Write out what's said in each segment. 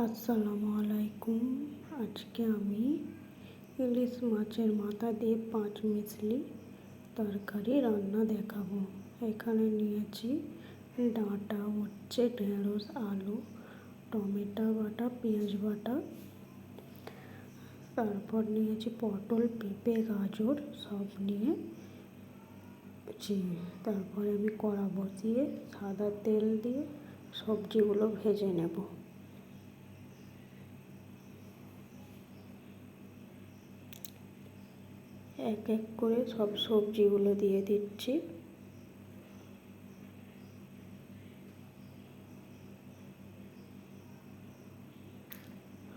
আসসালামু আলাইকুম। আজকে আমি ইলিশ মাছের মাথা দিয়ে 5 মিশলি তরকারি রান্না দেখাবো। এখানে নিয়েছি ডাঁটা, উচ্ছে, ঢেঁড়স, আলু, টমেটো বাটা, পেঁয়াজ বাটা, তারপর নিয়েছি পটল, পেঁপে, গাজর সব নিয়েছি। তারপরে আমি কড়া বসিয়ে সাদা তেল দিয়ে সবজিগুলো ভেজে নেব। এক এক করে সব সবজিগুলো দিয়ে দিচ্ছি।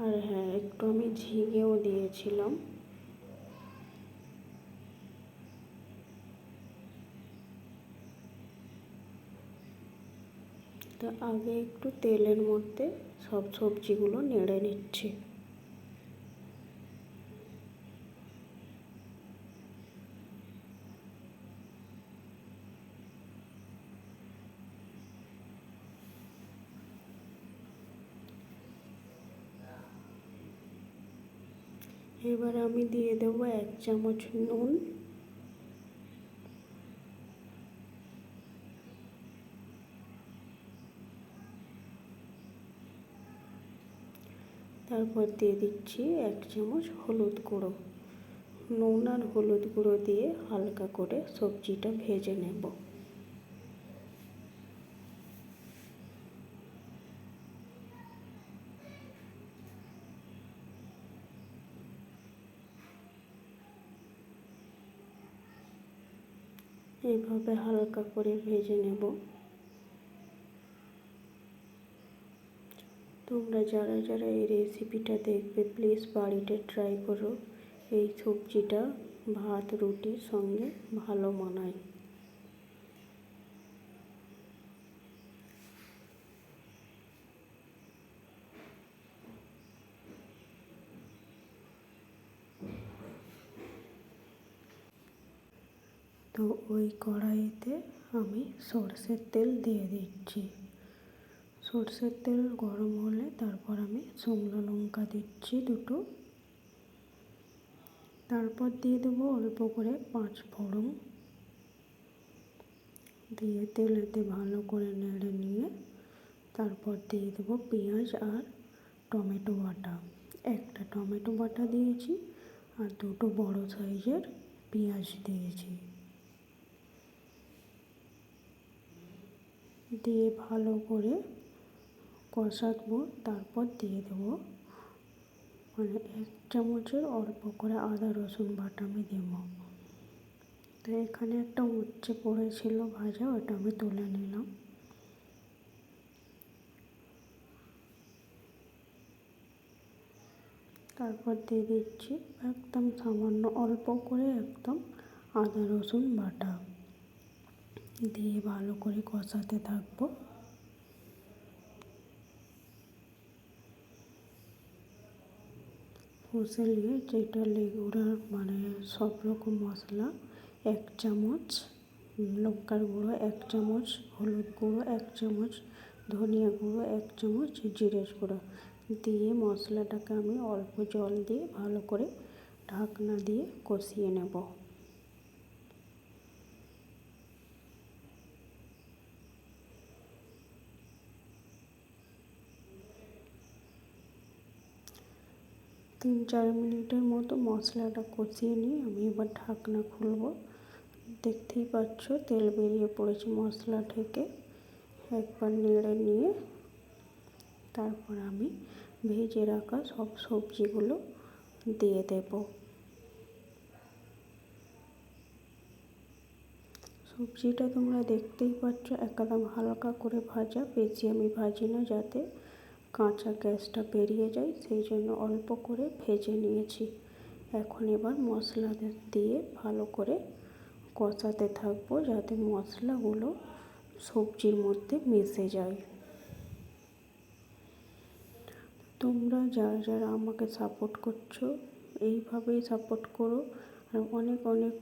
আর হ্যাঁ, একটু আমি ঝিঙেও দিয়েছিলাম। তো আগে একটু তেলের মধ্যে সব সবজিগুলো নেড়ে নিচ্ছি। এবার আমি দিয়ে দেবো 1 চামচ নুন, তারপর দিয়ে দিচ্ছি 1 চামচ হলুদ গুঁড়ো। নুন আর হলুদ গুঁড়ো দিয়ে হালকা করে সবজিটা ভেজে নেব। এইভাবে হালকা করে ভেজে নেব। তোমরা যারা যারা এই রেসিপিটা দেখবে প্লিজ বাড়িতে ট্রাই করো। এই সবজিটা ভাত রুটির সঙ্গে ভালো মানায়। তো ওই কড়াইতে আমি সরষের তেল দিয়ে দিচ্ছি। সরষের তেল গরম হলে তারপর আমি শুকনো লঙ্কা দিচ্ছি 2টো। তারপর দিয়ে দেবো অল্প করে 5 ফোড়ন দিয়ে তেলেতে ভালো করে নেড়ে নিয়ে তারপর দিয়ে দেবো পেঁয়াজ আর টমেটো বাটা। 1টা টমেটো বাটা দিয়েছি আর 2টো বড় সাইজের পেঁয়াজ দিয়েছি। দিয়ে ভালো করে কষাবো। তারপর দিয়ে দেবো 1 চামচের অল্প করে আদা রসুন বাটা আমি দেবো। তো এখানে একটা উচ্ছে পড়েছিল ভাজা, ওটা আমি তুলে নিলাম। তারপর দিয়ে দিচ্ছি একদম সামান্য অল্প করে একদম আদা রসুন বাটা দিয়ে ভালো করে কষাতে থাকবো। কষে নিয়ে যেটা লেগুড়ার মানে সব রকম মশলা 1 চামচ, লঙ্কার গুঁড়ো 1 চামচ, হলুদ গুঁড়ো 1 চামচ, ধনিয়া গুঁড়ো 1 চামচ, জিরে গুঁড়ো দিয়ে মশলাটাকে আমি অল্প জল দিয়ে ভালো করে ঢাকনা দিয়ে কষিয়ে নেব। তিন 4 মিনিটের মতো মশলাটা কষিয়ে নিয়ে আমি এবার ঢাকনা খুলব। দেখতেই পাচ্ছ তেল বেরিয়ে পড়েছে মশলা থেকে। একবার নেড়ে নিয়ে তারপর আমি ভেজে রাখা সব সবজিগুলো দিয়ে দেব। সবজিটা তোমরা দেখতেই পাচ্ছ একদম হালকা করে ভাজা, বেশি আমি ভাজি না যাতে কাঁচা গ্যাসটা বেরিয়ে যায়, সেই জন্য অল্প করে ভেজে নিয়েছি। এখন এবার মশলা দিয়ে ভালো করে কষাতে থাকবো যাতে মশলাগুলো সবজির মধ্যে মিশে যায়। তোমরা যারা যারা আমাকে সাপোর্ট করছো এইভাবেই সাপোর্ট করো আর অনেক অনেক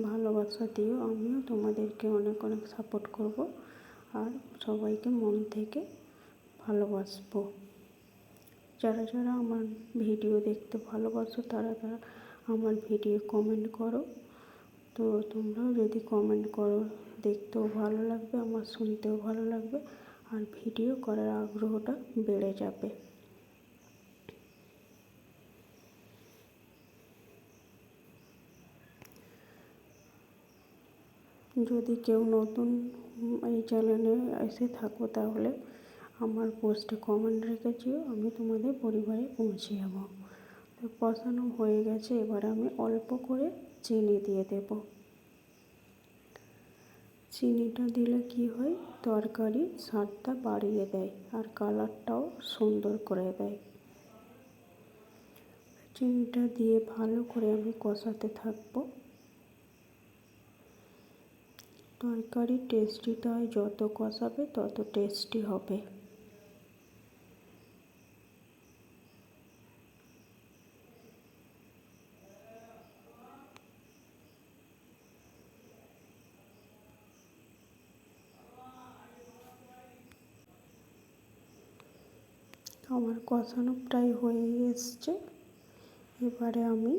ভালোবাসা দিও। আমিও তোমাদেরকে অনেক অনেক সাপোর্ট করব আর সবাইকে মন থেকে ভালোবাসবো। যারা যারা আমার ভিডিও দেখতে ভালোবাসো তারা তারা আমার ভিডিও কমেন্ট করো। তো তোমরাও যদি কমেন্ট করো দেখতেও ভালো লাগবে, আমার শুনতেও ভালো লাগবে, আর ভিডিও করার আগ্রহটা বেড়ে যাবে। যদি কেউ নতুন এই চ্যানেলে এসে থাকো তাহলে আমার পোস্টে কমেন্ট রেখে যেও, আমি তোমাদের পরিবারে পৌঁছে যাবো। তো কষানো হয়ে গেছে, এবার আমি অল্প করে চিনি দিয়ে দেব। চিনিটা দিলে কি হয়, তরকারির স্বাদটা বাড়িয়ে দেয় আর কালারটাও সুন্দর করে দেয়। চিনিটা দিয়ে ভালো করে আমি কষাতে থাকবো। তরকারি টেস্টিটা যত কষাবে তত টেস্টি হবে। আমার কষানো প্রায় হয়ে এসছে। এবারে আমি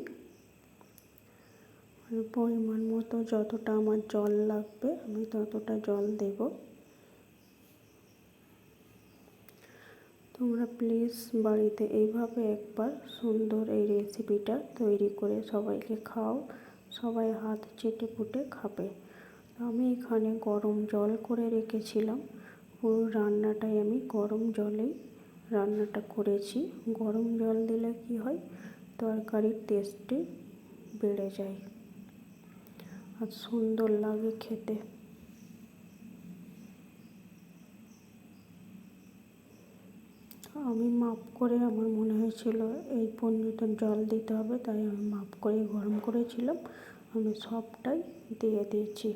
পরিমাণ মতো যতটা আমার জল লাগবে আমি ততটা জল দেব। তোমরা প্লিজ বাড়িতে এইভাবে একবার সুন্দর এই রেসিপিটা তৈরি করে সবাইকে খাও, সবাই হাত চেটে পুটে খাবে। আমি এখানে গরম জল করে রেখেছিলাম, পুরো রান্নাটাই আমি গরম জলেই রান্নাটা করেছি। গরম জল দিলে কি হয়, তরকারির টেস্টটি বেড়ে যায় আর সুন্দর লাগে খেতে। আমি মাপ করে, আমার মনে হয়েছিল এই পর্যন্ত জল দিতে হবে, তাই আমি মাপ করে গরম করেছিলাম, আমি সবটাই দিয়ে দিয়েছি।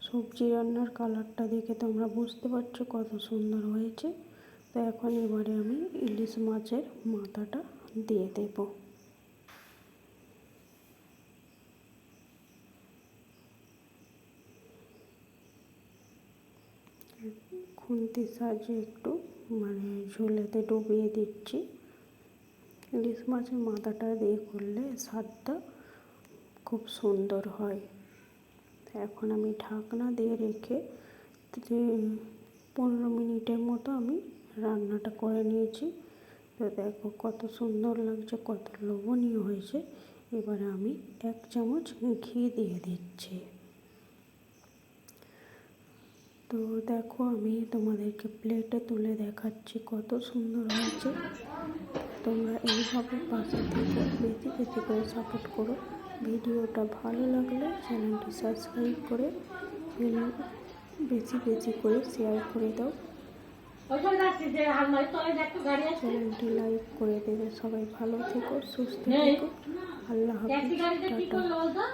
সবজি রান্নার কালারটা দেখে তোমরা বুঝতে পারছো কত সুন্দর হয়েছে। তো এখন এবারে আমি ইলিশ মাছের মাথাটা দিয়ে দেব। খুন্তির সাহায্যে একটু ঝোলেতে ডুবিয়ে দিচ্ছি। ইলিশ মাছের মাথাটা দিয়ে করলে স্বাদটা খুব সুন্দর হয়। এখন আমি ঢাকনা দিয়ে রেখে 15 মিনিটের মতো আমি রান্নাটা করে নিয়েছি। তো দেখো কত সুন্দর লাগছে, কত লোভনীয় হয়েছে। এবারে আমি 1 চামচ ঘি দিয়ে দিচ্ছি। তো দেখো আমি তোমাদেরকে প্লেটে তুলে দেখাচ্ছি কত সুন্দর হয়েছে। তোমরা এইভাবে পাশে থেকে বেশি বেশি করে সাপোর্ট করো। ভিডিওটা ভালো লাগলে চ্যানেলটি সাবস্ক্রাইব করে বেশি বেশি করে শেয়ার করে দাও। চ্যানেলটি লাইক করে দেবে। সবাই ভালো থেকো, সুস্থ থেকো। আল্লাহ হাফেজ, টাটা।